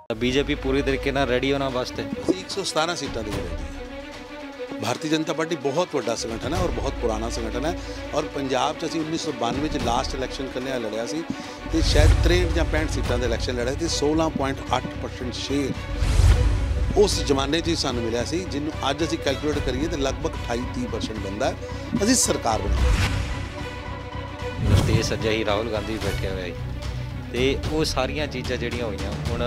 BJP पूरी तरीके ਨਾਲ ਰੈਡੀ ਹੋਣਾ ਵਾਸਤੇ ਅਸੀਂ 117 ਸੀਟਾਂ ਦੇ ਰਹੇ ਹਾਂ। भारतीय जनता पार्टी बहुत बड़ा संगठन है और बहुत पुराना संगठन है और पंजाब 'ਚ ਅਸੀਂ 1992 लास्ट इलैक्शन कन्या लड़िया सी ते शायद 63 या 65 सीटां दे इलैक्शन लड़े थे। 16.8% शेयर उस जमाने 'ਚ ਹੀ ਸਾਨੂੰ ਮਿਲਿਆ ਸੀ, ਜਿਹਨੂੰ ਅੱਜ ਅਸੀਂ ਕੈਲਕੂਲੇਟ ਕਰੀਏ ਤੇ ਲਗਭਗ 28-30% ਬੰਦਾ ਅਸੀਂ ਸਰਕਾਰ ਬਣਾਈ। ਤੇ ਸੱਜਾ ਹੀ ਰਾਹੁਲ ਗਾਂਧੀ ਬੈਠੇ ਹੋਏ ਤੇ ਉਹ ਸਾਰੀਆਂ ਚੀਜ਼ਾਂ ਜਿਹੜੀਆਂ ਹੋਈਆਂ ਹੁਣ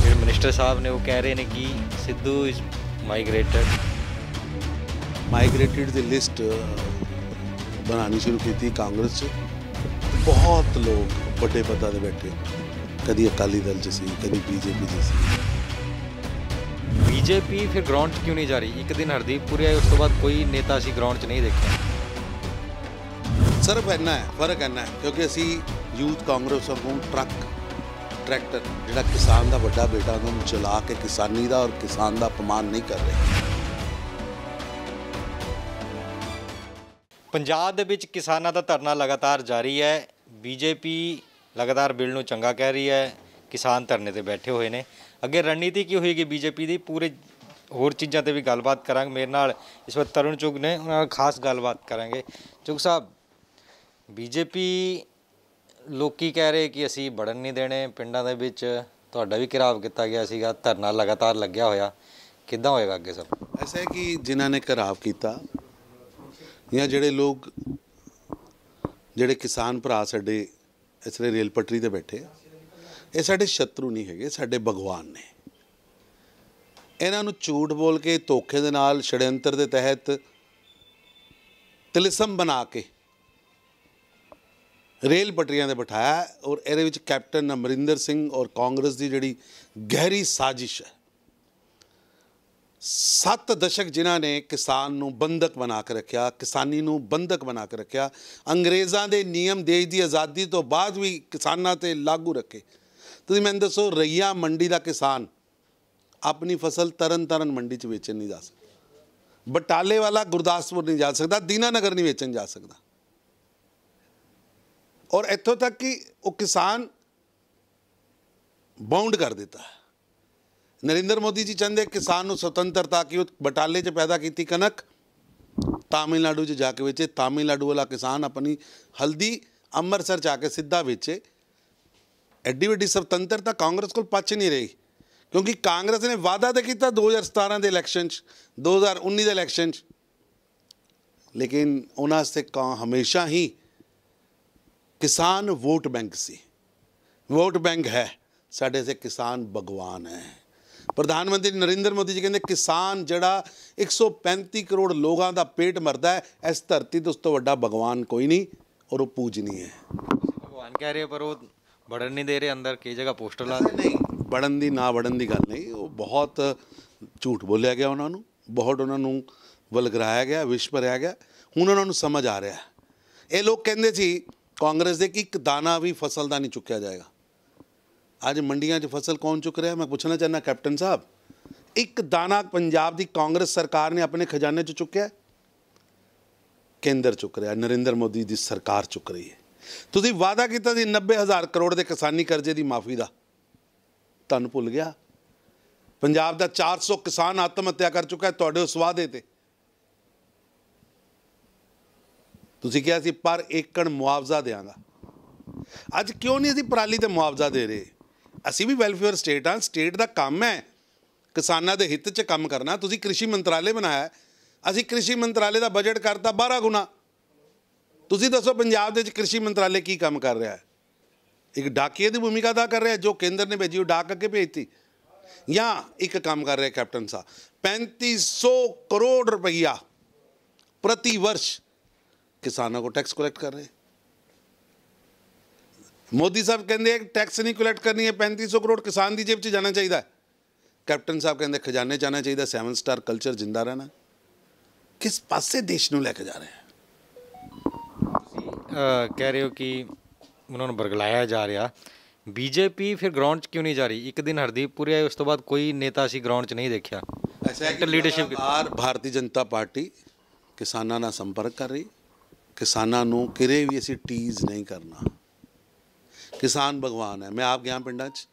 ਜਿਹੜੇ ਮਿਨਿਸਟਰ ਸਾਹਿਬ ਨੇ ਉਹ ਕਹਿ ਰਹੇ ਨੇ ਕਿ ਸਿੱਧੂ ਇਜ਼ ਮਾਈਗ੍ਰੇਟਿਡ ਦੀ ਲਿਸਟ ਬਣਾਉਣੀ ਸ਼ੁਰੂ ਕੀਤੀ ਕਾਂਗਰਸ 'ਚ। ਬਹੁਤ ਲੋਕ ਵੱਡੇ ਪਦਾਂ 'ਤੇ ਬੈਠੇ, ਕਦੀ ਅਕਾਲੀ ਦਲ 'ਚ ਸੀ, ਕਦੀ ਬੀਜੇਪੀ 'ਚ ਸੀ। बीजेपी फिर ग्राउंड 'ਚ क्यों नहीं जा रही? एक दिन हरदीप पुरी आए, उस तो बाद कोई नेता ਅਸੀਂ ग्राउंड 'ਚ नहीं देखा। ਸਿਰਫ ਇੰਨਾ ਹੈ, ਫਰਕ ਇੰਨਾ ਹੈ ਕਿਉਂਕਿ ਅਸੀਂ ਯੂਥ ਕਾਂਗਰਸ ਨੂੰ ਟਰੈਕਟਰ ਜਿਹੜਾ ਕਿਸਾਨ ਦਾ ਵੱਡਾ ਬੇਟਾ ਉਹਨੂੰ ਚਲਾ ਕੇ ਕਿਸਾਨੀ ਦਾ ਔਰ ਕਿਸਾਨ ਦਾ ਅਪਮਾਨ ਨਹੀਂ ਕਰ ਰਹੇ। ਪੰਜਾਬ ਦੇ ਵਿੱਚ ਕਿਸਾਨਾਂ ਦਾ ਧਰਨਾ ਲਗਾਤਾਰ ਜਾਰੀ ਹੈ। ਬੀਜੇਪੀ ਲਗਾਤਾਰ ਬਿੱਲ ਨੂੰ ਚੰਗਾ ਕਹਿ ਰਹੀ ਹੈ, ਕਿਸਾਨ ਧਰਨੇ ਤੇ ਬੈਠੇ ਹੋਏ ਨੇ। ਅੱਗੇ ਰਣਨੀਤੀ ਕੀ ਹੋਏਗੀ ਬੀਜੇਪੀ ਦੀ, ਪੂਰੇ ਹੋਰ ਚੀਜ਼ਾਂ ਤੇ ਵੀ ਗੱਲਬਾਤ ਕਰਾਂਗੇ। ਮੇਰੇ ਨਾਲ ਇਸ ਵਕਤ ਤਰੁਣ ਚੁਗ ਨੇ, ਉਹਨਾਂ ਨਾਲ ਖਾਸ ਗੱਲਬਾਤ ਕਰਾਂਗੇ। ਚੁਗ ਸਾਹਿਬ, ਬੀਜੇਪੀ ਲੋਕੀ ਕਹਿ ਰਹੇ ਕਿ ਅਸੀਂ ਵੜਨ ਨਹੀਂ ਦੇਣੇ ਪਿੰਡਾਂ ਦੇ ਵਿੱਚ, ਤੁਹਾਡਾ ਵੀ ਘਿਰਾਵ ਕੀਤਾ ਗਿਆ ਸੀਗਾ, ਧਰਨਾ ਲਗਾਤਾਰ ਲੱਗਿਆ ਹੋਇਆ, ਕਿੱਦਾਂ ਹੋਏਗਾ ਅੱਗੇ ਸਭ? ਐਸਾ ਹੈ ਕਿ ਜਿਨ੍ਹਾਂ ਨੇ ਘਿਰਾਵ ਕੀਤਾ ਜਾਂ ਜਿਹੜੇ ਲੋਕ ਜਿਹੜੇ ਕਿਸਾਨ ਭਰਾ ਸਾਡੇ ਇਸ ਵੇਲੇ ਰੇਲ ਪਟਰੀ 'ਤੇ ਬੈਠੇ, ਇਹ ਸਾਡੇ ਸ਼ਤਰੂ ਨਹੀਂ ਹੈਗੇ, ਸਾਡੇ ਭਗਵਾਨ ਨੇ। ਇਹਨਾਂ ਨੂੰ ਝੂਠ ਬੋਲ ਕੇ, ਧੋਖੇ ਦੇ ਨਾਲ, ਛੜਯੰਤਰ ਦੇ ਤਹਿਤ ਤਿਲਸਮ ਬਣਾ ਕੇ ਰੇਲ ਪਟਰੀਆਂ 'ਤੇ ਬਿਠਾਇਆ ਔਰ ਇਹਦੇ ਵਿੱਚ ਕੈਪਟਨ ਅਮਰਿੰਦਰ ਸਿੰਘ ਔਰ ਕਾਂਗਰਸ ਦੀ ਜਿਹੜੀ ਗਹਿਰੀ ਸਾਜ਼ਿਸ਼ ਹੈ। 7 ਦਸ਼ਕ ਜਿਨ੍ਹਾਂ ਨੇ ਕਿਸਾਨ ਨੂੰ ਬੰਧਕ ਬਣਾ ਕੇ ਰੱਖਿਆ, ਕਿਸਾਨੀ ਨੂੰ ਬੰਧਕ ਬਣਾ ਕੇ ਰੱਖਿਆ, ਅੰਗਰੇਜ਼ਾਂ ਦੇ ਨਿਯਮ ਦੇਸ਼ ਦੀ ਆਜ਼ਾਦੀ ਤੋਂ ਬਾਅਦ ਵੀ ਕਿਸਾਨਾਂ 'ਤੇ ਲਾਗੂ ਰੱਖੇ। ਤੁਸੀਂ ਮੈਨੂੰ ਦੱਸੋ, ਰਈਆ ਮੰਡੀ ਦਾ ਕਿਸਾਨ ਆਪਣੀ ਫਸਲ ਤਰਨ ਮੰਡੀ 'ਚ ਵੇਚਣ ਨਹੀਂ ਜਾ ਸਕਦਾ, ਬਟਾਲੇ ਵਾਲਾ ਗੁਰਦਾਸਪੁਰ ਨਹੀਂ ਜਾ ਸਕਦਾ, ਦੀਨਾਨਗਰ ਨਹੀਂ ਵੇਚਣ ਜਾ ਸਕਦਾ। ਔਰ ਇੱਥੋਂ ਤੱਕ ਕਿ ਉਹ ਕਿਸਾਨ ਬਾਉਂਡ ਕਰ ਦਿੱਤਾ। ਨਰਿੰਦਰ ਮੋਦੀ ਜੀ ਚਾਹੁੰਦੇ ਕਿਸਾਨ ਨੂੰ ਸੁਤੰਤਰਤਾ, ਕਿ ਉਹ ਬਟਾਲੇ 'ਚ ਪੈਦਾ ਕੀਤੀ ਕਣਕ ਤਾਮਿਲਨਾਡੂ 'ਚ ਜਾ ਕੇ ਵੇਚੇ, ਤਾਮਿਲਨਾਡੂ ਵਾਲਾ ਕਿਸਾਨ ਆਪਣੀ ਹਲਦੀ ਅੰਮ੍ਰਿਤਸਰ 'ਚ ਆ ਕੇ ਸਿੱਧਾ ਵੇਚੇ। ਐਡੀ ਵੱਡੀ ਸੁਤੰਤਰਤਾ ਕਾਂਗਰਸ ਕੋਲ ਪਚ ਨਹੀਂ ਰਹੀ, ਕਿਉਂਕਿ ਕਾਂਗਰਸ ਨੇ ਵਾਅਦਾ ਤਾਂ ਕੀਤਾ 2017 ਦੇ ਇਲੈਕਸ਼ਨ 'ਚ, 2019 ਦੇ ਇਲੈਕਸ਼ਨ 'ਚ, ਲੇਕਿਨ ਉਹਨਾਂ ਵਾਸਤੇ ਹਮੇਸ਼ਾ ਹੀ ਕਿਸਾਨ ਵੋਟ ਬੈਂਕ ਸੀ, ਵੋਟ ਬੈਂਕ ਹੈ। ਸਾਡੇ ਸੇ ਕਿਸਾਨ ਭਗਵਾਨ ਹੈ। ਪ੍ਰਧਾਨ ਮੰਤਰੀ ਨਰਿੰਦਰ ਮੋਦੀ ਜੀ ਕਹਿੰਦੇ ਕਿਸਾਨ ਜਿਹੜਾ 135 ਕਰੋੜ ਲੋਕਾਂ ਦਾ ਪੇਟ ਮਰਦਾ ਹੈ, ਇਸ ਧਰਤੀ 'ਤੇ ਉਸ ਤੋਂ ਵੱਡਾ ਭਗਵਾਨ ਕੋਈ ਨਹੀਂ ਔਰ ਉਹ ਪੂਜਨੀय ਹੈ। ਭਗਵਾਨ ਕਹਿ ਰਹੇ ਪਰ ਉਹ ਵੜਨ ਨਹੀਂ ਦੇ ਰਹੇ ਅੰਦਰ, ਕਈ ਜਗ੍ਹਾ ਪੋਸਟਰ ਲਾ ਨਹੀਂ, ਵੜਨ ਦੀ ਨਾ ਵੜਨ ਦੀ ਗੱਲ ਨਹੀਂ, ਉਹ ਬਹੁਤ ਝੂਠ ਬੋਲਿਆ ਗਿਆ, ਉਹਨਾਂ ਨੂੰ ਬਹੁਤ ਉਹਨਾਂ ਨੂੰ ਵਲਗਰਾਇਆ ਗਿਆ, ਵਿਸ਼ ਭਰਿਆ ਗਿਆ। ਹੁਣ ਉਹਨਾਂ ਨੂੰ ਸਮਝ ਆ ਰਿਹਾ। ਇਹ ਲੋਕ ਕਹਿੰਦੇ ਸੀ ਕਾਂਗਰਸ ਦੇ ਕਿ ਇੱਕ ਦਾਣਾ ਵੀ ਫਸਲ ਦਾ ਨਹੀਂ ਚੁੱਕਿਆ ਜਾਏਗਾ। ਅੱਜ ਮੰਡੀਆਂ 'ਚ ਫਸਲ ਕੌਣ ਚੁੱਕ ਰਿਹਾ? ਮੈਂ ਪੁੱਛਣਾ ਚਾਹੁੰਦਾ ਕੈਪਟਨ ਸਾਹਿਬ, ਇੱਕ ਦਾਣਾ ਪੰਜਾਬ ਦੀ ਕਾਂਗਰਸ ਸਰਕਾਰ ਨੇ ਆਪਣੇ ਖਜ਼ਾਨੇ 'ਚ ਚੁੱਕਿਆ? ਕੇਂਦਰ ਚੁੱਕ ਰਿਹਾ, ਨਰਿੰਦਰ ਮੋਦੀ ਦੀ ਸਰਕਾਰ ਚੁੱਕ ਰਹੀ ਹੈ। ਤੁਸੀਂ ਵਾਅਦਾ ਕੀਤਾ ਸੀ 90,000 ਕਰੋੜ ਦੇ ਕਿਸਾਨੀ ਕਰਜ਼ੇ ਦੀ ਮਾਫੀ ਦਾ, ਤੁਹਾਨੂੰ ਭੁੱਲ ਗਿਆ? ਪੰਜਾਬ ਦਾ 400 ਕਿਸਾਨ ਆਤਮ ਹੱਤਿਆ ਕਰ ਚੁੱਕਾ ਹੈ ਤੁਹਾਡੇ ਉਸ ਵਾਅਦੇ 'ਤੇ। ਤੁਸੀਂ ਕਿਹਾ ਸੀ ਪਰ ਏਕੜ ਮੁਆਵਜ਼ਾ ਦਿਆਂਗਾ। ਅੱਜ ਕਿਉਂ ਨਹੀਂ ਅਸੀਂ ਪਰਾਲੀ 'ਤੇ ਮੁਆਵਜ਼ਾ ਦੇ ਰਹੇ? ਅਸੀਂ ਵੀ ਵੈਲਫੇਅਰ ਸਟੇਟ ਹਾਂ, ਸਟੇਟ ਦਾ ਕੰਮ ਹੈ ਕਿਸਾਨਾਂ ਦੇ ਹਿੱਤ 'ਚ ਕੰਮ ਕਰਨਾ। ਤੁਸੀਂ ਕ੍ਰਿਸ਼ੀ ਮੰਤਰਾਲੇ ਬਣਾਇਆ, ਅਸੀਂ ਕ੍ਰਿਸ਼ੀ ਮੰਤਰਾਲੇ ਦਾ ਬਜਟ ਕਰਤਾ 12 ਗੁਣਾ। ਤੁਸੀਂ ਦੱਸੋ ਪੰਜਾਬ ਦੇ ਵਿੱਚ ਕ੍ਰਿਸ਼ੀ ਮੰਤਰਾਲੇ ਕੀ ਕੰਮ ਕਰ ਰਿਹਾ ਹੈ? ਇੱਕ ਡਾਕੀਏ ਦੀ ਭੂਮਿਕਾ ਅਦਾ ਕਰ ਰਿਹਾ, ਜੋ ਕੇਂਦਰ ਨੇ ਭੇਜੀ ਉਹ ਡਾਕ ਅੱਗੇ ਭੇਜਤੀ, ਜਾਂ ਇੱਕ ਕੰਮ ਕਰ ਰਿਹਾ ਕੈਪਟਨ ਸਾਹਿਬ 3500 ਕਰੋੜ रुपया प्रति वर्ष किसानों को टैक्स कलेक्ट कर रहे। मोदी साहब कहते हैं टैक्स नहीं कलेक्ट करनी है, 3500 करोड़ किसान की जेब 'ਚ जाना चाहिए। कैप्टन साहब कहते खजाने जाना चाहिए, 7 स्टार कल्चर जिंदा रहना। किस पासे देश ਨੂੰ ਲੈ ਕੇ ਜਾ ਰਹੇ हैं? ਕਹਿ ਰਹੇ ਹੋ ਕਿ ਉਹਨਾਂ ਨੂੰ ਬਰਗਲਾਇਆ ਜਾ ਰਿਹਾ। ਬੀਜੇਪੀ ਫਿਰ ਗਰਾਊਂਡ 'ਚ ਕਿਉਂ ਨਹੀਂ ਜਾ ਰਹੀ? ਇੱਕ ਦਿਨ ਹਰਦੀਪ ਪੁਰੀ ਆਏ, ਉਸ ਤੋਂ ਬਾਅਦ ਕੋਈ ਨੇਤਾ ਅਸੀਂ ਗਰਾਊਂਡ 'ਚ ਨਹੀਂ ਦੇਖਿਆ। ਐਸਾ ਲੀਡਰਸ਼ਿਪ ਭਾਰਤੀ ਜਨਤਾ ਪਾਰਟੀ ਕਿਸਾਨਾਂ ਨਾਲ ਸੰਪਰਕ ਕਰ ਰਹੀ, ਕਿਸਾਨਾਂ ਨੂੰ ਕਿਰੇ ਵੀ ਅਸੀਂ ਟੀਜ਼ ਨਹੀਂ ਕਰਨਾ। ਕਿਸਾਨ ਭਗਵਾਨ ਹੈ। ਮੈਂ ਆਪ ਗਿਆ ਪਿੰਡਾਂ 'ਚ,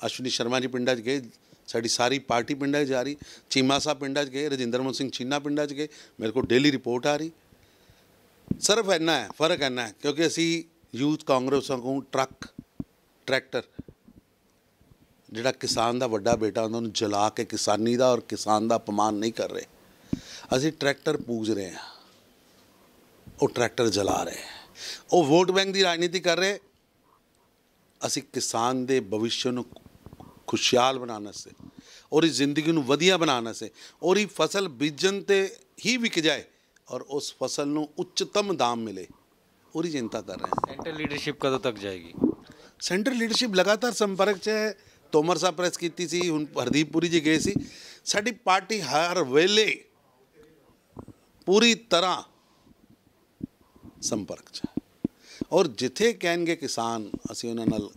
ਅਸ਼ਵਨੀ ਸ਼ਰਮਾ ਜੀ ਪਿੰਡਾਂ 'ਚ ਗਏ, ਸਾਡੀ ਸਾਰੀ ਪਾਰਟੀ ਪਿੰਡਾਂ 'ਚ ਜਾ ਰਹੀ, ਚੀਮਾ ਸਾਹਿਬ ਪਿੰਡਾਂ 'ਚ ਗਏ, ਰਜਿੰਦਰ ਮੋਹਨ ਸਿੰਘ ਚੀਨਾ ਪਿੰਡਾਂ 'ਚ ਗਏ, ਮੇਰੇ ਕੋਲ ਡੇਲੀ ਰਿਪੋਰਟ ਆ ਰਹੀ। ਸਿਰਫ ਇੰਨਾ ਹੈ, ਫਰਕ ਇੰਨਾ ਹੈ ਕਿਉਂਕਿ ਅਸੀਂ ਯੂਥ ਕਾਂਗਰਸ ਵਾਂਗੂ ਟਰੈਕਟਰ ਜਿਹੜਾ ਕਿਸਾਨ ਦਾ ਵੱਡਾ ਬੇਟਾ ਉਹਨਾਂ ਨੂੰ ਜਲਾ ਕੇ ਕਿਸਾਨੀ ਦਾ ਔਰ ਕਿਸਾਨ ਦਾ ਅਪਮਾਨ ਨਹੀਂ ਕਰ ਰਹੇ। ਅਸੀਂ ਟਰੈਕਟਰ ਪੂਜ ਰਹੇ ਹਾਂ, ਉਹ ਟਰੈਕਟਰ ਜਲਾ ਰਹੇ। ਉਹ ਵੋਟ ਬੈਂਕ ਦੀ ਰਾਜਨੀਤੀ ਕਰ ਰਹੇ। ਅਸੀਂ ਕਿਸਾਨ ਦੇ ਭਵਿੱਖ ਨੂੰ ਖੁਸ਼ਹਾਲ ਬਣਾਉਣ ਵਾਸਤੇ, ਉਹਦੀ ਜ਼ਿੰਦਗੀ ਨੂੰ ਵਧੀਆ ਬਣਾਉਣ ਵਾਸਤੇ, ਉਹਦੀ ਫਸਲ ਬੀਜਣ 'ਤੇ ਹੀ ਵਿਕ ਜਾਏ ਔਰ ਉਸ ਫਸਲ ਨੂੰ ਉੱਚਤਮ ਦਾਮ ਮਿਲੇ, ਉਹਦੀ ਚਿੰਤਾ ਕਰ ਰਹੇ ਹਾਂ। सेंट्रल लीडरशिप कदों तक जाएगी? ਸੈਂਟਰਲ ਲੀਡਰਸ਼ਿਪ ਲਗਾਤਾਰ ਸੰਪਰਕ 'ਚ ਹੈ। ਤੋਮਰ ਸਾਹਿਬ ਪ੍ਰੈਸ ਕੀਤੀ ਸੀ, ਹੁਣ ਹਰਦੀਪ ਪੁਰੀ ਜੀ ਗਏ ਸੀ। ਸਾਡੀ ਪਾਰਟੀ ਹਰ ਵੇਲੇ ਪੂਰੀ ਤਰ੍ਹਾਂ ਸੰਪਰਕ 'ਚ ਹੈ ਔਰ ਜਿੱਥੇ ਕਹਿਣਗੇ ਕਿਸਾਨ, ਅਸੀਂ ਉਹਨਾਂ ਨਾਲ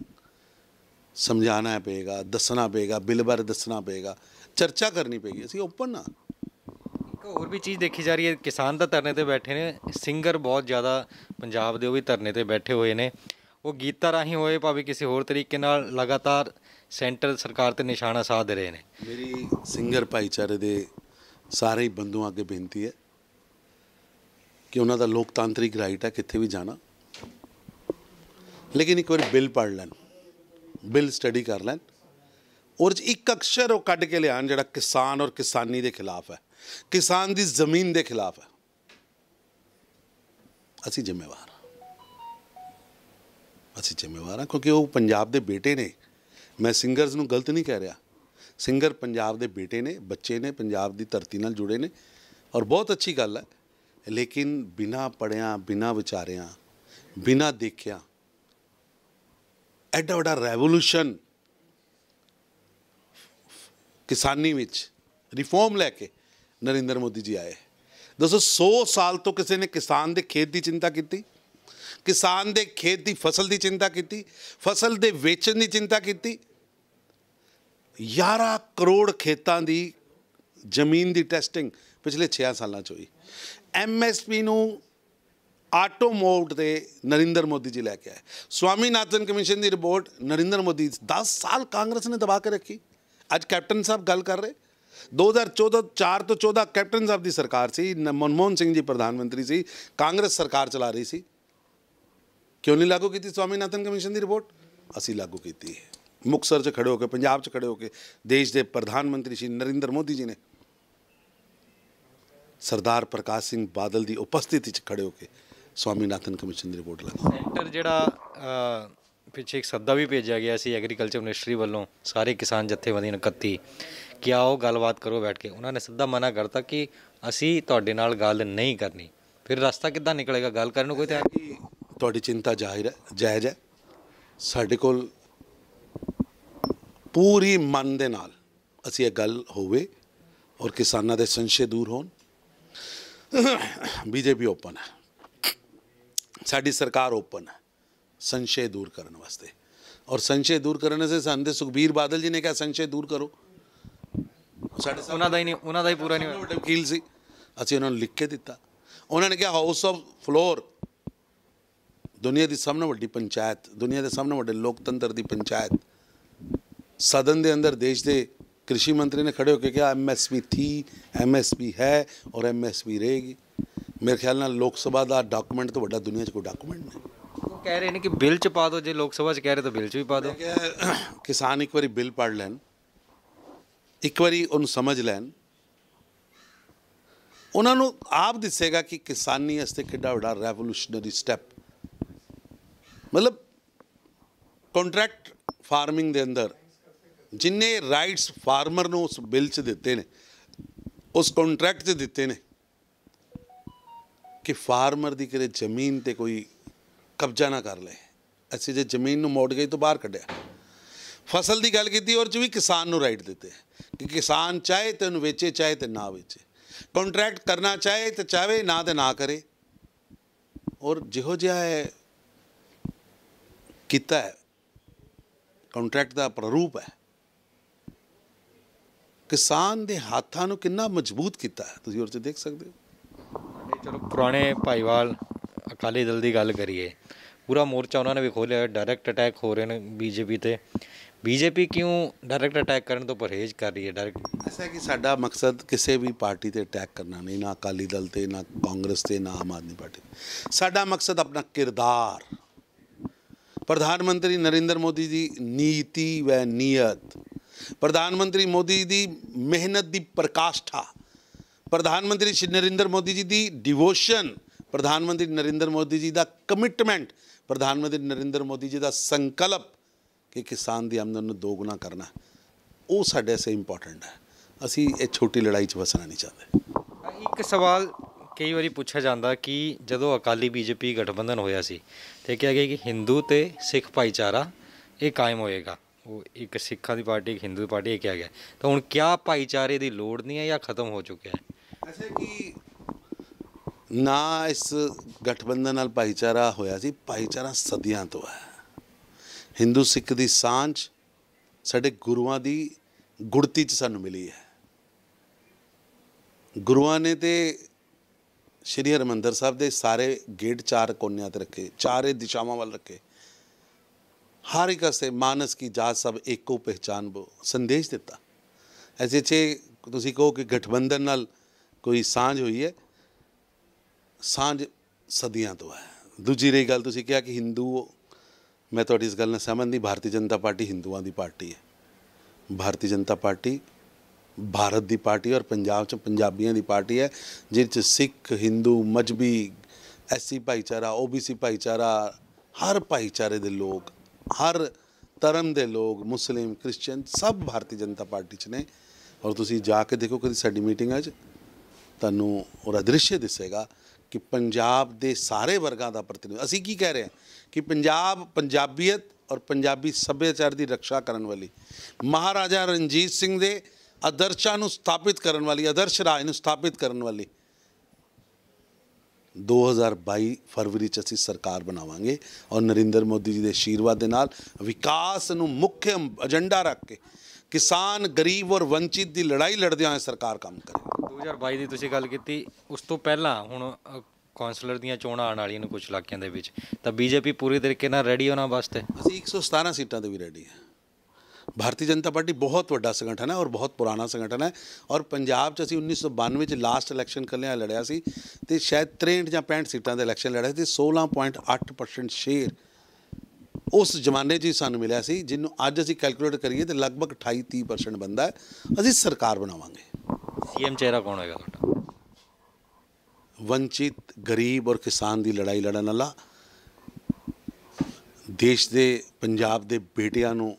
ਸਮਝਾਉਣਾ ਪਏਗਾ, ਦੱਸਣਾ ਪਏਗਾ, ਬਿੱਲ ਬਾਰੇ ਦੱਸਣਾ ਪਏਗਾ, ਚਰਚਾ ਕਰਨੀ ਪਏਗੀ। ਅਸੀਂ ਓਪਨ ਆ। ਇੱਕ ਹੋਰ ਵੀ ਚੀਜ਼ ਦੇਖੀ ਜਾ ਰਹੀ ਹੈ, ਕਿਸਾਨ ਤਾਂ ਧਰਨੇ ਤੇ ਬੈਠੇ ਨੇ, ਸਿੰਗਰ ਬਹੁਤ ਜ਼ਿਆਦਾ ਪੰਜਾਬ ਦੇ ਉਹ ਵੀ ਧਰਨੇ ਤੇ ਬੈਠੇ ਹੋਏ ਨੇ। ਉਹ ਗੀਤਾਂ ਰਾਹੀਂ ਹੋਏ ਭਾਵੇਂ ਕਿਸੇ ਹੋਰ ਤਰੀਕੇ ਨਾਲ ਲਗਾਤਾਰ ਸੈਂਟਰ ਸਰਕਾਰ ਤੇ ਨਿਸ਼ਾਨਾ ਸਾਧ ਰਹੇ ਨੇ। ਮੇਰੀ ਸਿੰਗਰ ਭਾਈਚਾਰੇ ਦੇ ਸਾਰੇ ਹੀ ਬੰਧੂਆਂ ਅੱਗੇ ਬੇਨਤੀ ਹੈ ਕਿ ਉਹਨਾਂ ਦਾ ਲੋਕਤਾਂਤਰਿਕ ਰਾਈਟ ਹੈ ਕਿੱਥੇ ਵੀ ਜਾਣਾ, ਲੇਕਿਨ ਇੱਕ ਵਾਰੀ ਬਿੱਲ ਪੜ੍ਹ ਲੈਣ, ਬਿੱਲ ਸਟੱਡੀ ਕਰ ਲੈਣ, ਔਰ ਇੱਕ ਅਕਸ਼ਰ ਉਹ ਕੱਢ ਕੇ ਲਿਆਉਣ ਜਿਹੜਾ ਕਿਸਾਨ ਔਰ ਕਿਸਾਨੀ ਦੇ ਖਿਲਾਫ ਹੈ, ਕਿਸਾਨ ਦੀ ਜ਼ਮੀਨ ਦੇ ਖਿਲਾਫ ਹੈ। ਅਸੀਂ ਜ਼ਿੰਮੇਵਾਰ ਹਾਂ ਕਿਉਂਕਿ ਉਹ ਪੰਜਾਬ ਦੇ ਬੇਟੇ ਨੇ। ਮੈਂ ਸਿੰਗਰਸ ਨੂੰ ਗਲਤ ਨਹੀਂ ਕਹਿ ਰਿਹਾ, ਸਿੰਗਰ ਪੰਜਾਬ ਦੇ ਬੇਟੇ ਨੇ, ਬੱਚੇ ਨੇ, ਪੰਜਾਬ ਦੀ ਧਰਤੀ ਨਾਲ ਜੁੜੇ ਨੇ ਔਰ ਬਹੁਤ ਅੱਛੀ ਗੱਲ ਹੈ। ਲੇਕਿਨ ਬਿਨਾਂ ਪੜ੍ਹਿਆਂ, ਬਿਨਾਂ ਵਿਚਾਰਿਆਂ, ਬਿਨਾਂ ਦੇਖਿਆ ਐਡਾ ਵੱਡਾ ਰੈਵੋਲੂਸ਼ਨ ਕਿਸਾਨੀ ਵਿੱਚ ਰਿਫਾਰਮ ਲੈ ਕੇ ਨਰਿੰਦਰ ਮੋਦੀ ਜੀ ਆਏ। ਦੱਸੋ 100 ਸਾਲ ਤੋਂ ਕਿਸੇ ਨੇ ਕਿਸਾਨ ਦੇ ਖੇਤ ਦੀ ਚਿੰਤਾ ਕੀਤੀ, ਕਿਸਾਨ ਦੇ ਖੇਤ ਦੀ ਫਸਲ ਦੀ ਚਿੰਤਾ ਕੀਤੀ, ਫਸਲ ਦੇ ਵੇਚਣ ਦੀ ਚਿੰਤਾ ਕੀਤੀ? 11 ਕਰੋੜ ਖੇਤਾਂ ਦੀ ਜ਼ਮੀਨ ਦੀ ਟੈਸਟਿੰਗ ਪਿਛਲੇ 6 ਸਾਲਾਂ 'ਚ ਹੋਈ। MSP ਨੂੰ ਆਟੋ ਮੋਡ 'ਤੇ ਨਰਿੰਦਰ ਮੋਦੀ ਜੀ ਲੈ ਕੇ ਆਏ। ਸਵਾਮੀਨਾਥਨ ਕਮਿਸ਼ਨ ਦੀ ਰਿਪੋਰਟ ਨਰਿੰਦਰ ਮੋਦੀ 10 ਸਾਲ ਕਾਂਗਰਸ ਨੇ ਦਬਾ ਕੇ ਰੱਖੀ। ਅੱਜ ਕੈਪਟਨ ਸਾਹਿਬ ਗੱਲ ਕਰ ਰਹੇ, 2014 ਤੋਂ 14 ਕੈਪਟਨ ਸਾਹਿਬ ਦੀ ਸਰਕਾਰ ਸੀ, ਮਨਮੋਹਨ ਸਿੰਘ ਜੀ ਪ੍ਰਧਾਨ ਮੰਤਰੀ ਸੀ, ਕਾਂਗਰਸ ਸਰਕਾਰ ਚਲਾ ਰਹੀ ਸੀ। ਕਿਉਂ ਨਹੀਂ ਲਾਗੂ ਕੀਤੀ ਸਵਾਮੀਨਾਥਨ ਕਮਿਸ਼ਨ ਦੀ ਰਿਪੋਰਟ? ਅਸੀਂ ਲਾਗੂ ਕੀਤੀ ਹੈ। ਮੁਕਤਸਰ 'ਚ ਖੜੇ ਹੋ ਕੇ, ਪੰਜਾਬ 'ਚ ਖੜੇ ਹੋ ਕੇ ਦੇਸ਼ ਦੇ ਪ੍ਰਧਾਨ ਮੰਤਰੀ ਸ਼੍ਰੀ ਨਰਿੰਦਰ ਮੋਦੀ ਜੀ ਨੇ ਸਰਦਾਰ ਪ੍ਰਕਾਸ਼ ਸਿੰਘ ਬਾਦਲ ਦੀ ਉਪਸਥਿਤੀ 'ਚ ਖੜੇ ਹੋ ਕੇ ਸਵਾਮੀਨਾਥਨ ਕਮਿਸ਼ਨ ਦੀ ਰਿਪੋਰਟ ਲਾਈ। ਸੈਂਟਰ ਜਿਹੜਾ ਪਿੱਛੇ ਇੱਕ ਸੱਦਾ ਵੀ ਭੇਜਿਆ ਗਿਆ ਸੀ ਐਗਰੀਕਲਚਰ ਮਿਨਿਸਟਰੀ ਵੱਲੋਂ ਸਾਰੇ ਕਿਸਾਨ ਜਥੇਬੰਦੀਆਂ ਨੂੰ 31 ਕਿ ਆਓ ਗੱਲਬਾਤ ਕਰੋ ਬੈਠ ਕੇ। ਉਹਨਾਂ ਨੇ ਸਿੱਧਾ ਮਨਾ ਕਰਤਾ ਕਿ ਅਸੀਂ ਤੁਹਾਡੇ ਨਾਲ ਗੱਲ ਨਹੀਂ ਕਰਨੀ। ਫਿਰ ਰਸਤਾ ਕਿੱਦਾਂ ਨਿਕਲੇਗਾ? ਗੱਲ ਕਰਨ ਨੂੰ ਕੋਈ ਤਿਆਰ ਨਹੀਂ। ਤੁਹਾਡੀ ਚਿੰਤਾ ਜਾਇਜ਼ ਹੈ। ਸਾਡੇ ਕੋਲ ਪੂਰੀ ਮਨ ਦੇ ਨਾਲ ਅਸੀਂ ਇਹ ਗੱਲ ਹੋਵੇ ਔਰ ਕਿਸਾਨਾਂ ਦੇ ਸੰਸ਼ੇ ਦੂਰ ਹੋਣ। ਬੀਜੇਪੀ ਓਪਨ ਹੈ, ਸਾਡੀ ਸਰਕਾਰ ਓਪਨ ਹੈ ਸੰਸ਼ੇ ਦੂਰ ਕਰਨ ਵਾਸਤੇ। ਔਰ ਸੰਸ਼ੇ ਦੂਰ ਕਰਨ ਵਾਸਤੇ ਸਾਨੂੰ ਸੁਖਬੀਰ ਬਾਦਲ ਜੀ ਨੇ ਕਿਹਾ ਸੰਸ਼ੇ ਦੂਰ ਕਰੋ। ਸਾਡੇ ਉਹਨਾਂ ਦਾ ਹੀ ਪੂਰਾ ਨਹੀਂ ਹੋਇਆ। ਵੱਡੇ ਵਕੀਲ ਸੀ, ਅਸੀਂ ਉਹਨਾਂ ਨੂੰ ਲਿਖ ਕੇ ਦਿੱਤਾ। ਉਹਨਾਂ ਨੇ ਕਿਹਾ ਹਾਊਸ ਆਫ ਫਲੋਰ ਦੁਨੀਆ ਦੀ ਸਭ ਤੋਂ ਵੱਡੀ ਪੰਚਾਇਤ, ਦੁਨੀਆ ਦੇ ਸਭ ਤੋਂ ਵੱਡੇ ਲੋਕਤੰਤਰ ਦੀ ਪੰਚਾਇਤ, ਸਦਨ ਦੇ ਅੰਦਰ ਦੇਸ਼ ਦੇ कृषि मंत्री ने खड़े होकर कहा MSP थी, MSP है और MSP रहेगी। मेरे ख्याल नाल लोक सभा का डॉक्यूमेंट तो बड़ा दुनिया 'ਚ कोई डॉक्यूमेंट नहीं। वो कह रहे हैं कि बिल 'ਚ पा दो, जो लोक सभा 'ਚ कह रहे तो बिल 'ਚ भी पा दो। किसान एक बारी बिल पढ़ लैन, एक बारी उन्हें समझ लैन, उन्होंने आप दिसेगा कि किसानी वास्ते कितना बड़ा रेवोल्यूशनरी स्टैप। मतलब कॉन्ट्रैक्ट फार्मिंग के अंदर जिन्ने राइट्स फार्मर ਨੂੰ उस बिल 'ਚ ਦਿੱਤੇ ਨੇ, उस कॉन्ट्रैक्ट 'ਚ ਦਿੱਤੇ ਨੇ कि फार्मर ਦੀ ਕਿਤੇ ਜ਼ਮੀਨ ਤੇ ਕੋਈ ਕਬਜ਼ਾ ਨਾ ਕਰ ਲਏ। ਅਸੀਂ ਜੇ ਜ਼ਮੀਨ ਨੂੰ ਮੌਰਗੇਜ ਤੋਂ ਬਾਹਰ ਕੱਢਿਆ, ਫਸਲ ਦੀ ਗੱਲ ਕੀਤੀ ਔਰ 'ਚ ਵੀ ਕਿਸਾਨ ਨੂੰ ਰਾਈਟ ਦਿੱਤੇ ਕਿ ਕਿਸਾਨ ਚਾਹੇ ਤੇ ਉਹਨੂੰ ਵੇਚੇ, ਚਾਹੇ ਤੇ ਨਾ ਵੇਚੇ, कॉन्ट्रैक्ट करना चाहे तो चाहे ना तो ना करे। और जिहो जिहा है किता है कॉन्ट्रैक्ट का प्रारूप है, किसान के हाथों ਨੂੰ ਕਿੰਨਾ ਮਜ਼ਬੂਤ ਕੀਤਾ ਹੈ, ਤੁਸੀਂ ਉਹ 'ਚ ਦੇਖ ਸਕਦੇ ਹੋ। ਚਲੋ ਪੁਰਾਣੇ ਭਾਈਵਾਲ ਅਕਾਲੀ ਦਲ ਦੀ ਗੱਲ ਕਰੀਏ, ਪੂਰਾ ਮੋਰਚਾ ਉਹਨਾਂ ਨੇ ਵੀ ਖੋਲ੍ਹਿਆ, ਡਾਇਰੈਕਟ ਅਟੈਕ ਹੋ ਰਹੇ ਨੇ ਬੀਜੇਪੀ ਤੇ। ਬੀਜੇਪੀ ਕਿਉਂ ਡਾਇਰੈਕਟ ਅਟੈਕ ਕਰਨ ਤੋਂ ਪਰਹੇਜ਼ ਕਰ ਰਹੀ ਹੈ? ਡਾਇਰੈਕਟ ऐसा है कि साडा मकसद किसी भी पार्टी ते अटैक करना नहीं, ना अकाली दल ते, ना कांग्रेस ते, ना आम आदमी पार्टी ते। साडा मकसद अपना किरदार, प्रधानमंत्री नरेंद्र मोदी जी नीति व नीयत, प्रधानमंत्री मोदी जी मेहनत दी प्रकाष्ठा, प्रधानमंत्री श्री नरेंद्र मोदी जी दी डिवोशन, प्रधानमंत्री नरेंद्र मोदी जी दा कमिटमेंट, प्रधानमंत्री नरेंद्र मोदी जी दा संकल्प कि किसान की आमदन ਨੂੰ दोगुना करना, वो साढ़े वास्ते इंपॉर्टेंट है। ਅਸੀਂ ਇਹ ਛੋਟੀ ਲੜਾਈ 'ਚ ਫਸਣਾ ਨਹੀਂ ਚਾਹੁੰਦੇ। ਇੱਕ ਸਵਾਲ ਕਈ ਵਾਰੀ ਪੁੱਛਿਆ ਜਾਂਦਾ ਕਿ ਜਦੋਂ ਅਕਾਲੀ ਬੀਜੇਪੀ ਗਠਬੰਧਨ ਹੋਇਆ ਸੀ ਤੇ ਕਿਹਾ ਗਿਆ ਕਿ ਹਿੰਦੂ ਤੇ ਸਿੱਖ ਭਾਈਚਾਰਾ ਇਹ ਕਾਇਮ ਹੋਏਗਾ, ਉਹ ਇੱਕ ਸਿੱਖਾਂ ਦੀ ਪਾਰਟੀ ਇੱਕ ਹਿੰਦੂ ਦੀ ਪਾਰਟੀ ਇਹ ਕਿਹਾ ਗਿਆ, ਤਾਂ ਹੁਣ ਕਿਆ ਭਾਈਚਾਰੇ ਦੀ ਲੋੜ ਨਹੀਂ ਹੈ ਜਾਂ ਖਤਮ ਹੋ ਚੁੱਕਿਆ ਹੈ? ਐਸੇ ਕਿ ਨਾ ਇਸ ਗਠਬੰਧਨ ਨਾਲ ਭਾਈਚਾਰਾ ਹੋਇਆ ਸੀ, ਭਾਈਚਾਰਾ ਸਦੀਆਂ ਤੋਂ ਹੈ। ਹਿੰਦੂ ਸਿੱਖ ਦੀ ਸਾਂਝ ਸਾਡੇ ਗੁਰੂਆਂ ਦੀ ਗੁੜਤੀ 'ਚ ਸਾਨੂੰ ਮਿਲੀ ਹੈ। ਗੁਰੂਆਂ ਨੇ ਤੇ ਸ਼੍ਰੀ ਹਰਿਮੰਦਰ ਸਾਹਿਬ ਦੇ ਸਾਰੇ ਗੇਟ 4 ਕੋਨਿਆਂ 'ਤੇ ਰੱਖੇ, ਚਾਰੇ ਦਿਸ਼ਾਵਾਂ ਵੱਲ ਰੱਖੇ, ਹਰ ਇੱਕ ਵਾਸਤੇ ਮਾਨਸ ਕੀ ਜਾਤ ਸਭ ਏਕੋ ਪਹਿਚਾਨ ਬੋ ਸੰਦੇਸ਼ ਦਿੱਤਾ। ਐਸੇ 'ਚ ਤੁਸੀਂ ਕਹੋ ਕਿ ਗਠਬੰਧਨ ਨਾਲ ਕੋਈ ਸਾਂਝ ਹੋਈ ਹੈ, ਸਾਂਝ ਸਦੀਆਂ ਤੋਂ ਹੈ। ਦੂਜੀ ਰਹੀ ਗੱਲ, ਤੁਸੀਂ ਕਿਹਾ ਕਿ ਹਿੰਦੂ, मैं थोड़ी इस गल नाल सहमत नहीं। भारतीय जनता पार्टी हिंदुओं की पार्टी है। भारतीय जनता पार्टी भारत की पार्टी और पंजाब च पंजाबियों की पार्टी है, जिस सिख हिंदू मजहबी SC भाईचारा OBC भाईचारा हर भाईचारे के लोग, हर धर्म के लोग, मुस्लिम क्रिश्चियन सब भारतीय जनता पार्टी च ने। और तुसी जाके देखो कभी साडी मीटिंग तुहानूं और दृश्य दिसेगा कि पंजाब के सारे वर्गों का प्रतिनिधित्व। असी की कह रहे हैं कि पंजाब पंजाबीयत और पंजाबी सभ्याचार की रक्षा करने वाली, महाराजा रणजीत सिंह के आदर्शों को स्थापित करने वाली, आदर्श राज को स्थापित करने वाली 2022 फरवरी च असीं सरकार बनावांगे। और नरेंद्र मोदी जी के आशीर्वाद के नाल विकास नूं मुख्य एजेंडा रख के किसान गरीब और वंचित की लड़ाई लड़दे हुए सरकार काम करे। 2022 ਦੀ ਤੁਸੀਂ ਗੱਲ ਕੀਤੀ, ਉਸ ਤੋਂ ਪਹਿਲਾਂ ਹੁਣ ਕੌਂਸਲਰ ਦੀਆਂ ਚੋਣਾਂ ਆਉਣ ਵਾਲੀਆਂ ਨੇ ਕੁਝ ਇਲਾਕਿਆਂ ਦੇ ਵਿੱਚ, ਤਾਂ ਬੀਜੇਪੀ ਪੂਰੀ ਤਰੀਕੇ ਨਾਲ ਰੈਡੀ ਉਹਨਾਂ ਵਾਸਤੇ? ਅਸੀਂ 117 ਸੀਟਾਂ ਤੇ ਵੀ ਰੈਡੀ ਹੈ। भारतीय जनता पार्टी बहुत बड़ा संगठन है और बहुत पुराना संगठन है। और पंजाब च असीं 1992 च लास्ट इलैक्शन कलियां लड़िया सी ते शायद 63 ਜਾਂ 65 सीटां दे इलैक्शन लड़े थे। 16.8% शेयर उस जमाने च सानूं मिलिया सी, जिन्हों अज असीं कैलकुलेट करिए तो लगभग 28-30% बनता है। असीं सरकार बनावांगे। CM चेहरा कौन होएगा ਤੁਹਾਡਾ? वंचित गरीब और किसान की लड़ाई लड़न वाला, देश के पंजाब के बेटियां नूं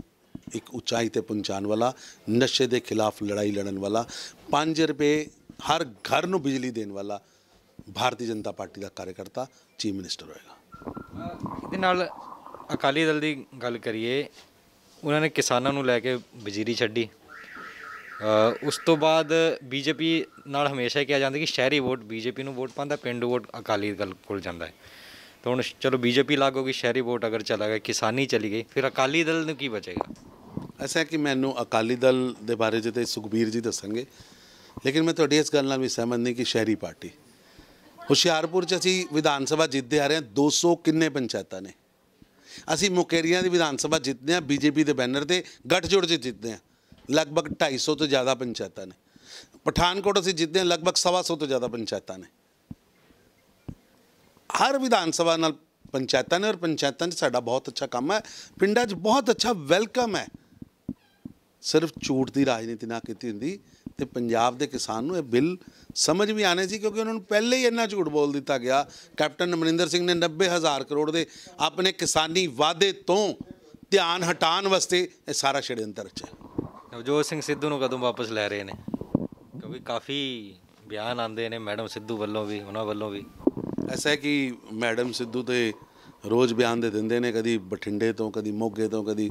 एक उचाई ते पहुँचाने वाला, नशे के खिलाफ लड़ाई लड़न वाला, 5 रुपये हर घर नूं बिजली देने वाला भारतीय जनता पार्टी का कार्यकर्ता चीफ मिनिस्टर होएगा। ਇਹਦੇ ਨਾਲ ਅਕਾਲੀ ਦਲ ਦੀ ਗੱਲ ਕਰੀਏ, ਉਹਨਾਂ ਨੇ ਕਿਸਾਨਾਂ ਨੂੰ ਲੈ ਕੇ ਵਜ਼ੀਰੀ ਛੱਡੀ। ਉਸ ਤੋਂ ਬਾਅਦ ਬੀਜੇਪੀ ਨਾਲ ਹਮੇਸ਼ਾ ਕਿਹਾ ਜਾਂਦਾ ਕਿ ਸ਼ਹਿਰੀ ਵੋਟ ਬੀਜੇਪੀ ਨੂੰ ਵੋਟ ਪਾਉਂਦਾ, ਪਿੰਡੂ ਵੋਟ ਅਕਾਲੀ ਦਲ ਕੋਲ ਜਾਂਦਾ ਹੈ। ਤਾਂ ਹੁਣ ਚਲੋ ਬੀਜੇਪੀ ਲੱਗ ਹੋ ਗਈ, ਸ਼ਹਿਰੀ ਵੋਟ ਅਗਰ ਚਲਾ ਗਿਆ, ਕਿਸਾਨੀ ਚਲੀ ਗਈ, ਫਿਰ ਅਕਾਲੀ ਦਲ ਨੂੰ ਕੀ ਬਚੇਗਾ? ऐसा है कि मैनू अकाली दल के बारे च सुखबीर जी दसेंगे, लेकिन मैं थोड़ी इस गल नाल भी सहमत नहीं कि शहरी पार्टी। हुशियारपुर च असीं विधान सभा जितते आ रहे हैं, 200 किन्ने पंचायतां ने। असीं मुकेरियां की विधान सभा जितने हैं बीजेपी के बैनर से, गठजोड़ से जितने हैं, लगभग 250 तो ज़्यादा पंचायतां ने। पठानकोट असीं जितने हैं, लगभग 125 तो ज़्यादा पंचायतां ने। हर विधान सभा नाल पंचायतां ने, और पंचायतां च साडा बहुत अच्छा काम है, पिंडां च बहुत अच्छा वेलकम है। सिर्फ झूठ की राजनीति ना की होंदी तो पंजाब के किसान नूं बिल समझ भी आने सी, क्योंकि उन्होंने पहले ही इन्ना झूठ बोल दिता गया। कैप्टन अमरिंदर सिंह ने 90,000 करोड़ के अपने किसानी वादे तो ध्यान हटाने वास्ते ये सारा षड्यंत्र रचा। ਨਵਜੋਤ ਸਿੰਘ ਸਿੱਧੂ ਨੂੰ ਕਦੋਂ ਵਾਪਸ ਲੈ ਰਹੇ ਨੇ? ਕਿਉਂਕਿ ਕਾਫੀ ਬਿਆਨ ਆਉਂਦੇ ਨੇ ਮੈਡਮ ਸਿੱਧੂ ਵੱਲੋਂ ਵੀ, ਉਹਨਾਂ ਵੱਲੋਂ ਵੀ। ऐसा है कि मैडम सिद्धू तो रोज़ बयान दे देंगे ने, कभी बठिंडे तो, कभी मोगे तो, कभी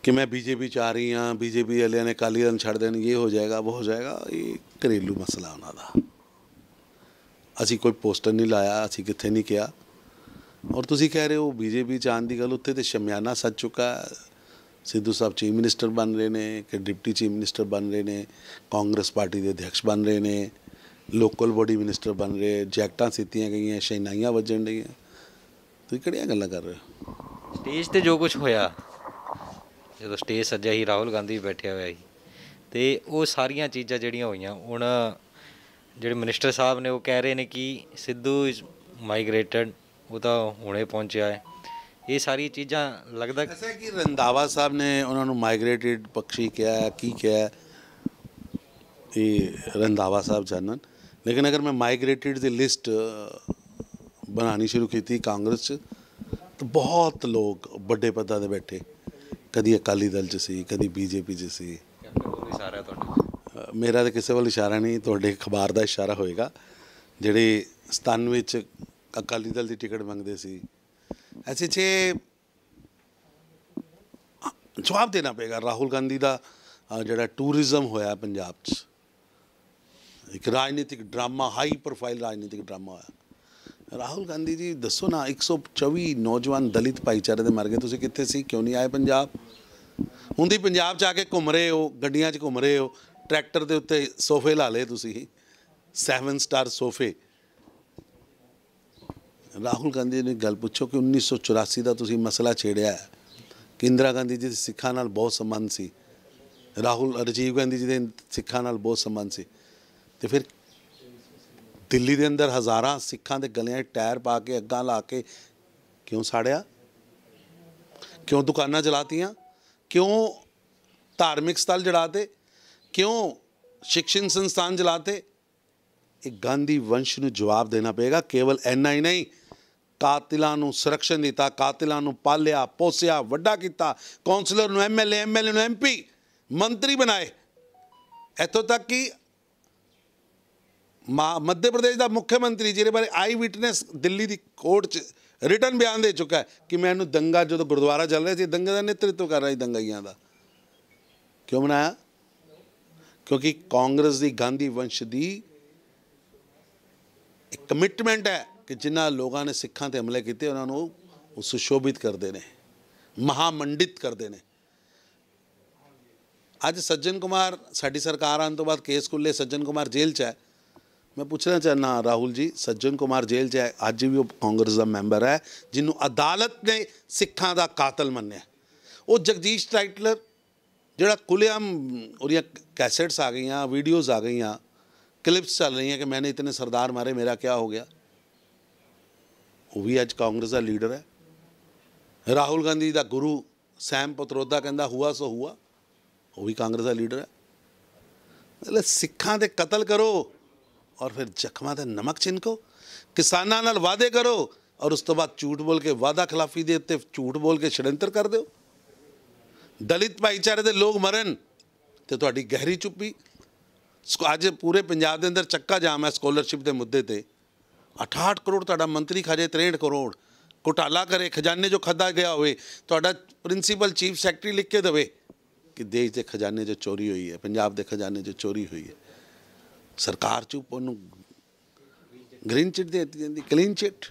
कि मैं बीजेपी च आ रही हाँ, बीजेपी वाले ने अकाली दल छड़ देन, ये हो जाएगा वो हो जाएगा। ये घरेलू मसला उन्होंने, असी कोई पोस्टर नहीं लाया, असी कितने नहीं किया। और तुसी कह रहे हो बीजेपी च आने की गल, उत्थे तो शमियाना सज चुका है। सिद्धू साहब चीफ मिनिस्टर बन रहे हैं, कि डिप्टी चीफ मिनिस्टर बन रहे हैं, कांग्रेस पार्टी के अध्यक्ष बन रहे हैं, लोकल बॉडी मिनिस्टर बन रहे, जैकटां सीतियां गई, शहनाइयां वजन रही। ਤੁਸੀਂ ਕਿਹੜੀਆਂ ਗੱਲਾਂ ਕਰ ਰਹੇ ਹੋ? ਸਟੇਜ ਤੇ ਜੋ ਕੁਝ ਹੋਇਆ, ਜਦੋਂ ਸਟੇਜ ਸੱਜਿਆ ਸੀ ਰਾਹੁਲ ਗਾਂਧੀ ਬੈਠਿਆ ਹੋਇਆ ਸੀ, ਤੇ ਉਹ ਸਾਰੀਆਂ ਚੀਜ਼ਾਂ ਜਿਹੜੀਆਂ ਹੋਈਆਂ, ਹੁਣ ਜਿਹੜੇ ਮਿਨਿਸਟਰ ਸਾਹਿਬ ਨੇ ਉਹ ਕਹਿ ਰਹੇ ਨੇ ਕਿ ਸਿੱਧੂ ਇਜ਼ ਮਾਈਗ੍ਰੇਟਡ, ਉਹ ਤਾਂ ਹੁਣੇ ਪਹੁੰਚਿਆ ਹੈ। ਇਹ ਸਾਰੀ ਚੀਜ਼ਾਂ ਲੱਗਦਾ ਐਸਾ ਹੈ ਕਿ ਰੰਧਾਵਾ ਸਾਹਿਬ ਨੇ ਉਹਨਾਂ ਨੂੰ ਮਾਈਗ੍ਰੇਟਿਡ ਪਕਸ਼ੀ ਕਿਹਾ, ਕੀ ਕਿਹਾ, ਇਹ ਰੰਧਾਵਾ ਸਾਹਿਬ ਜਾਣਨ। ਲੇਕਿਨ ਅਗਰ ਮੈਂ ਮਾਈਗ੍ਰੇਟਿਡ ਦੀ ਲਿਸਟ ਬਣਾਉਣੀ ਸ਼ੁਰੂ ਕੀਤੀ ਕਾਂਗਰਸ 'ਚ, ਤਾਂ ਬਹੁਤ ਲੋਕ ਵੱਡੇ ਪਦਾਂ 'ਤੇ ਬੈਠੇ, ਕਦੀ ਅਕਾਲੀ ਦਲ 'ਚ ਸੀ, ਕਦੀ ਬੀਜੇਪੀ 'ਚ ਸੀ। ਸਾਰਾ ਤੁਹਾਡਾ ਮੇਰਾ ਤਾਂ ਕਿਸੇ ਵੱਲ ਇਸ਼ਾਰਾ ਨਹੀਂ, ਤੁਹਾਡੇ ਅਖਬਾਰ ਦਾ ਇਸ਼ਾਰਾ ਹੋਏਗਾ। ਜਿਹੜੇ 97 'ਚ ਅਕਾਲੀ ਦਲ ਦੀ ਟਿਕਟ ਮੰਗਦੇ ਸੀ, ਐਸੇ 'ਚ ਜਵਾਬ ਦੇਣਾ ਪਏਗਾ। ਰਾਹੁਲ ਗਾਂਧੀ ਦਾ ਜਿਹੜਾ ਟੂਰਿਜ਼ਮ ਹੋਇਆ ਪੰਜਾਬ 'ਚ, ਇੱਕ ਰਾਜਨੀਤਿਕ ਡਰਾਮਾ, ਹਾਈ ਪ੍ਰੋਫਾਈਲ ਰਾਜਨੀਤਿਕ ਡਰਾਮਾ ਹੋਇਆ। ਰਾਹੁਲ ਗਾਂਧੀ ਜੀ ਦੱਸੋ ਨਾ, 124 ਨੌਜਵਾਨ ਦਲਿਤ ਭਾਈਚਾਰੇ ਦੇ ਮਰ ਗਏ, ਤੁਸੀਂ ਕਿੱਥੇ ਸੀ, ਕਿਉਂ ਨਹੀਂ ਆਏ ਪੰਜਾਬ? ਹੁਣ ਦੀ ਪੰਜਾਬ 'ਚ ਆ ਕੇ ਘੁੰਮ ਰਹੇ ਹੋ, ਗੱਡੀਆਂ 'ਚ ਘੁੰਮ ਰਹੇ ਹੋ, ਟਰੈਕਟਰ ਦੇ ਉੱਤੇ ਸੋਫੇ ਲਾ ਲਏ ਤੁਸੀਂ, 7 ਸਟਾਰ ਸੋਫੇ। ਰਾਹੁਲ ਗਾਂਧੀ ਨੂੰ ਗੱਲ ਪੁੱਛੋ ਕਿ 1984 ਦਾ ਤੁਸੀਂ ਮਸਲਾ ਛੇੜਿਆ ਹੈ ਕਿ ਇੰਦਰਾ ਗਾਂਧੀ ਜੀ ਦੇ ਸਿੱਖਾਂ ਨਾਲ ਬਹੁਤ ਸੰਬੰਧ ਸੀ, ਰਾਜੀਵ ਗਾਂਧੀ ਜੀ ਦੇ ਸਿੱਖਾਂ ਨਾਲ ਬਹੁਤ ਸੰਬੰਧ ਸੀ, ਤੇ ਫਿਰ ਦਿੱਲੀ ਦੇ ਅੰਦਰ ਹਜ਼ਾਰਾਂ ਸਿੱਖਾਂ ਦੇ ਗਲਿਆਂ 'ਚ ਟਾਇਰ ਪਾ ਕੇ, ਅੱਗਾਂ ਲਾ ਕੇ ਕਿਉਂ ਸਾੜਿਆ? ਕਿਉਂ ਦੁਕਾਨਾਂ ਜਲਾਤੀਆਂ? ਕਿਉਂ ਧਾਰਮਿਕ ਸਥਲ ਜਲਾਤੇ? ਕਿਉਂ ਸ਼ਿਕਸ਼ਣ ਸੰਸਥਾਨ ਜਲਾਤੇ? ਇਹ ਗਾਂਧੀ ਵੰਸ਼ ਨੂੰ ਜਵਾਬ ਦੇਣਾ ਪਏਗਾ। ਕੇਵਲ ਇੰਨਾ ਹੀ ਨਹੀਂ, ਕਾਤਿਲਾਂ ਨੂੰ ਸੰਰਕਸ਼ਣ ਦਿੱਤਾ, ਕਾਤਿਲਾਂ ਨੂੰ ਪਾਲਿਆ ਪੋਸਿਆ, ਵੱਡਾ ਕੀਤਾ, ਕੌਂਸਲਰ ਨੂੰ ਐਮਐਲਏ ਨੂੰ ਐਮਪੀ ਮੰਤਰੀ ਬਣਾਏ, ਇੱਥੋਂ ਤੱਕ ਕਿ मध्य प्रदेश का मुख्यमंत्री जिहदे बारे आई विटनेस दिल्ली की कोर्ट च रिटन बयान दे चुका है कि मैं दंगा जो गुरुद्वारा चल रहा था, दंगे का नेतृत्व कर रहा दंगाइयां का। क्यों बनाया? क्योंकि कांग्रेस की गांधी वंश की एक कमिटमेंट है कि जिन्होंने लोगों ने सिखां ते हमले किए उन्होंने सुशोभित करते हैं, महामंडित करते हैं। अज सज्जन कुमार साडी सरकार आने तो बाद केस खुले, सज्जन कुमार जेल च है। मैं पूछना चाहना राहुल जी, सज्जन कुमार जेल च है, अज भी वो कांग्रेस का मैंबर है जिन्हों अदालत ने सिखां का कातल मन्निया। वो जगदीश टाइटलर जोड़ा खुलेआम उहदियां कैसेट्स आ गई, वीडियोज़ आ गई, क्लिप्स चल रही हैं कि मैंने इतने सरदार मारे, मेरा क्या हो गया, वो भी अज कांग्रेस का लीडर है। राहुल गांधी का गुरु सैम पत्रोदा कहता हुआ सो हुआ, वो भी कांग्रेस का लीडर है। मतलब सिखां दे कतल करो और फिर जख्मां ते नमक छिनको, किसानां नाल वादे करो और उस तो बाद झूठ बोल के वादा खिलाफी दे उत्ते झूठ बोल के षडयंत्र कर दो। दलित भाईचारे दे लोग मरन ते तुहाडी गहरी चुप्पी। अज पूरे पंजाब दे अंदर चक्का जाम है स्कॉलरशिप के मुद्दे ते। 68 करोड़ तुहाडा मंत्री खाजे 63 करोड़ घोटाला करे, खजाने जो खदा गया होवे, तुहाडा प्रिंसीपल चीफ सैकटरी लिख के देवे कि देश के खजाने जो चोरी हुई है, पंजाब के खजाने जो चोरी हुई है, सरकार चुप उन्होंने ग्रीन चिट दे दी, क्लीन चिट।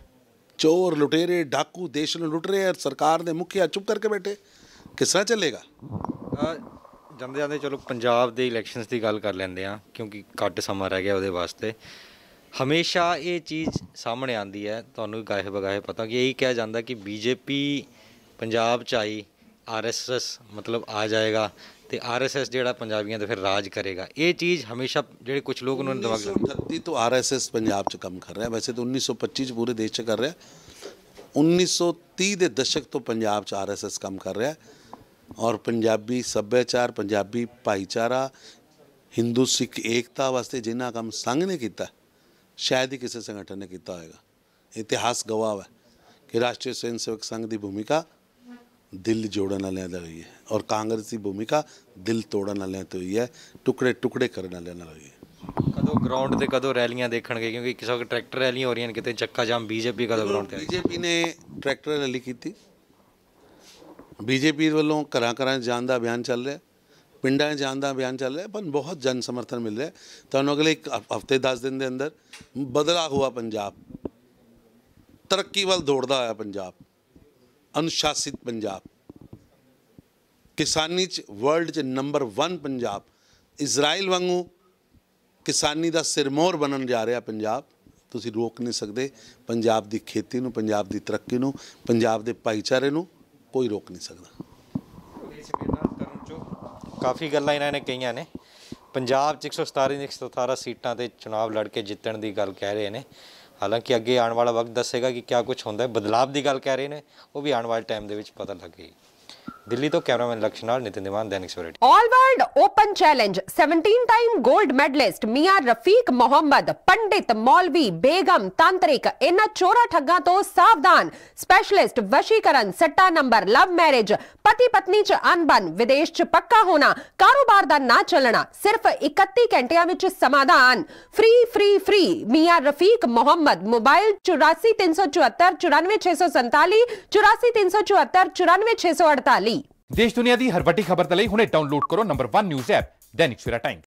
चोर लुटेरे डाकू देश में लुट रहे हैं, सरकार ਦੇ ਮੁਖੀਆ ਚੁੱਪ ਕਰਕੇ ਬੈਠੇ, ਕਿਸ ਤਰ੍ਹਾਂ ਚੱਲੇਗਾ? ਜਾਂਦੇ ਜਾਂਦੇ ਚਲੋ ਪੰਜਾਬ ਦੇ ਇਲੈਕਸ਼ਨਸ ਦੀ ਗੱਲ ਕਰ ਲੈਂਦੇ ਆ, ਕਿਉਂਕਿ ਘੱਟ ਸਮਾਂ ਰਹਿ ਗਿਆ ਉਹਦੇ ਵਾਸਤੇ। ਹਮੇਸ਼ਾ ਇਹ ਚੀਜ਼ ਸਾਹਮਣੇ ਆਉਂਦੀ ਹੈ, ਤੁਹਾਨੂੰ ਗਾਹੇ ਬਗਾਹੇ ਪਤਾ ਕਿ ਇਹੀ ਕਿਹਾ ਜਾਂਦਾ ਕਿ ਬੀਜੇਪੀ ਪੰਜਾਬ 'ਚ ਆਈ, ਆਰਐਸਐਸ ਮਤਲਬ ਆ ਜਾਏਗਾ ਤੇ ਆਰਐਸਐਸ ਜਿਹੜਾ ਪੰਜਾਬੀਆਂ 'ਤੇ ਫਿਰ ਰਾਜ ਕਰੇਗਾ। ਇਹ ਚੀਜ਼ ਹਮੇਸ਼ਾ ਜਿਹੜੇ ਕੁਝ ਲੋਕ ਉਹਨਾਂ ਨੂੰ ਦਿਮਾਗ 1938 ਤੋਂ ਆਰਐਸਐਸ ਪੰਜਾਬ 'ਚ ਕੰਮ ਕਰ ਰਿਹਾ, ਵੈਸੇ ਤਾਂ 1925 'ਚ ਪੂਰੇ ਦੇਸ਼ 'ਚ ਕਰ ਰਿਹਾ। 1930 ਦੇ ਦਸ਼ਕ ਤੋਂ ਪੰਜਾਬ 'ਚ ਆਰਐਸਐਸ ਕੰਮ ਕਰ ਰਿਹਾ ਔਰ ਪੰਜਾਬੀ ਸੱਭਿਆਚਾਰ, ਪੰਜਾਬੀ ਭਾਈਚਾਰਾ, ਹਿੰਦੂ ਸਿੱਖ ਏਕਤਾ ਵਾਸਤੇ ਜਿੰਨਾ ਕੰਮ ਸੰਘ ਨੇ ਕੀਤਾ, ਸ਼ਾਇਦ ਹੀ ਕਿਸੇ ਸੰਗਠਨ ਨੇ ਕੀਤਾ ਹੋਏਗਾ। ਇਤਿਹਾਸ ਗਵਾਹ ਹੈ ਕਿ ਰਾਸ਼ਟਰੀ ਸਵੈਂ ਸੇਵਕ ਸੰਘ ਦੀ ਭੂਮਿਕਾ दिल जोड़न वालियां दा हुई है और कांग्रेस की भूमिका दिल तोड़न वालियां ते हुई है, टुकड़े टुकड़े करने वालियां नाल हुई है। कदों ग्राउंड ते कदों रैलियां देखणगे, क्योंकि किसी वक्त ट्रैक्टर रैलियां हो रही हैं, किते चक्का जाम, बीजेपी कदों ग्राउंड ते आई? बीजेपी ने ट्रैक्टर रैली की, बीजेपी वालों घरां घरां जाण दा अभियान चल रहा, पिंडां जाण दा अभियान चल रहा, पर बहुत जन समर्थन मिल रहा है। तुहानूं अगले एक हफ्ते 10 दिन के अंदर बदला हुआ पंजाब, तरक्की वाल दौड़दा होया पंजाब, अनुशासित पंजाब, किसानी च वर्ल्ड च नंबर 1 पंजाब, इजराइल वांगू किसानी का सिरमौर बनन जा रहा पंजाब। ਤੁਸੀਂ ਰੋਕ ਨਹੀਂ ਸਕਦੇ। ਪੰਜਾਬ ਦੀ ਖੇਤੀ ਨੂੰ, ਪੰਜਾਬ ਦੀ ਤਰੱਕੀ ਨੂੰ, ਪੰਜਾਬ ਦੇ ਭਾਈਚਾਰੇ ਨੂੰ ਕੋਈ ਰੋਕ ਨਹੀਂ ਸਕਦਾ। ਕਾਫੀ ਗੱਲਾਂ ਇਹਨਾਂ ਨੇ ਕਹੀਆਂ ਨੇ। ਪੰਜਾਬ 'ਚ 117 ਸੀਟਾਂ ਤੇ ਚੁਣਾਵ ਲੜ ਕੇ ਜਿੱਤਣ ਦੀ ਗੱਲ ਕਹਿ ਰਹੇ ਨੇ। ਹਾਲਾਂਕਿ ਅੱਗੇ ਆਉਣ ਵਾਲਾ ਵਕਤ ਦੱਸੇਗਾ ਕਿ ਕਿਆ ਕੁਝ ਹੁੰਦਾ ਹੈ। ਬਦਲਾਵ ਦੀ ਗੱਲ ਕਹਿ ਰਹੇ ਨੇ, ਉਹ ਵੀ ਆਉਣ ਵਾਲੇ ਟਾਈਮ ਦੇ ਵਿੱਚ ਪਤਾ ਲੱਗੇਗੀ। दिल्ली तो कैमरामैन लक्ष्य नाल Nitin Diwan, Dainik Savera. All world open challenge 17 time gold medalist Mian Rafiq Mohammad, पंडित, मौलवी, बेगम, तांत्रिक, इन्हां चोरा ठग्गां तो सावधान। स्पेशलिस्ट वशीकरण, सट्टा नंबर, लव मैरिज, पति पत्नी च अनबन, विदेश च पक्का होना, कारोबार दा ना चलना, सिर्फ 31 घंटियां विच समाधान। फ्री फ्री फ्री मियां रफीक मोहम्मद। मोबाइल 84 374 94 647, 84 374 94 648। देश दुनिया की हर वड्डी खबर दे लई हुणे डाउनलोड करो number 1 news app Dainik Savera times.